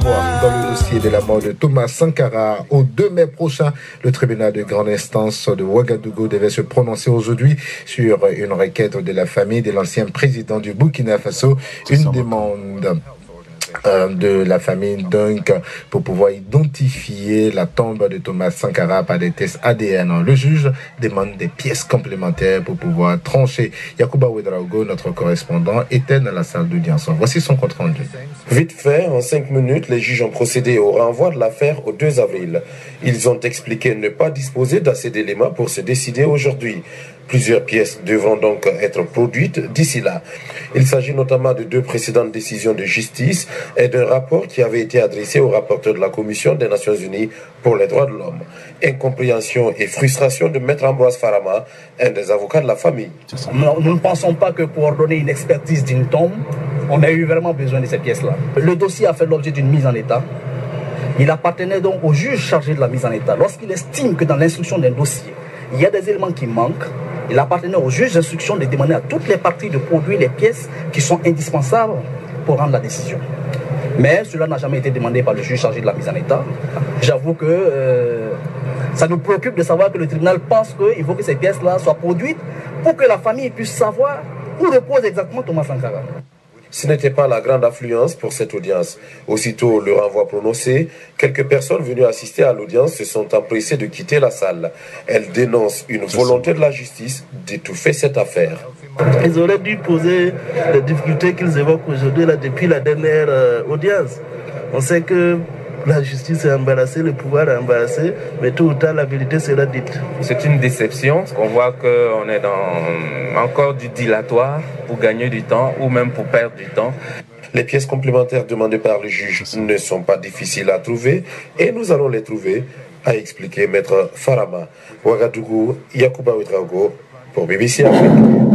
voir dans le dossier de la mort de Thomas Sankara. Au 2 mai prochain, le tribunal de grande instance de Ouagadougou devait se prononcer aujourd'hui sur une requête de la famille de l'ancien président du Burkina Faso, une demande de la famille donc pour pouvoir identifier la tombe de Thomas Sankara par des tests ADN. Le juge demande des pièces complémentaires pour pouvoir trancher. Yacouba Ouedraogo, notre correspondant, était dans la salle d'audience. Voici son compte rendu. Vite fait, en 5 minutes, les juges ont procédé au renvoi de l'affaire au 2 avril. Ils ont expliqué ne pas disposer d'assez d'éléments pour se décider aujourd'hui. Plusieurs pièces devront donc être produites d'ici là. Il s'agit notamment de 2 précédentes décisions de justice et d'un rapport qui avait été adressé au rapporteur de la Commission des Nations Unies pour les droits de l'homme. Incompréhension et frustration de Maître Ambroise Farama, un des avocats de la famille. Nous ne pensons pas que pour ordonner une expertise d'une tombe, on a eu vraiment besoin de ces pièces-là. Le dossier a fait l'objet d'une mise en état. Il appartenait donc au juge chargé de la mise en état. Lorsqu'il estime que dans l'instruction d'un dossier, il y a des éléments qui manquent, il appartenait au juge d'instruction de demander à toutes les parties de produire les pièces qui sont indispensables pour rendre la décision. Mais cela n'a jamais été demandé par le juge chargé de la mise en état. J'avoue que ça nous préoccupe de savoir que le tribunal pense qu'il faut que ces pièces-là soient produites pour que la famille puisse savoir où repose exactement Thomas Sankara. Ce n'était pas la grande affluence pour cette audience. Aussitôt le renvoi prononcé, quelques personnes venues assister à l'audience se sont empressées de quitter la salle. Elles dénoncent une volonté de la justice d'étouffer cette affaire. Ils auraient dû poser les difficultés qu'ils évoquent aujourd'hui depuis la dernière audience. On sait que la justice est embarrassée, le pouvoir est embarrassé, mais tôt ou tard la vérité sera dite. C'est une déception, parce qu'on voit qu'on est dans encore du dilatoire pour gagner du temps ou même pour perdre du temps. Les pièces complémentaires demandées par le juge ne sont pas difficiles à trouver et nous allons les trouver, a expliqué Maître Farama. Ouagadougou, Yacouba Ouedraogo pour BBC Afrique.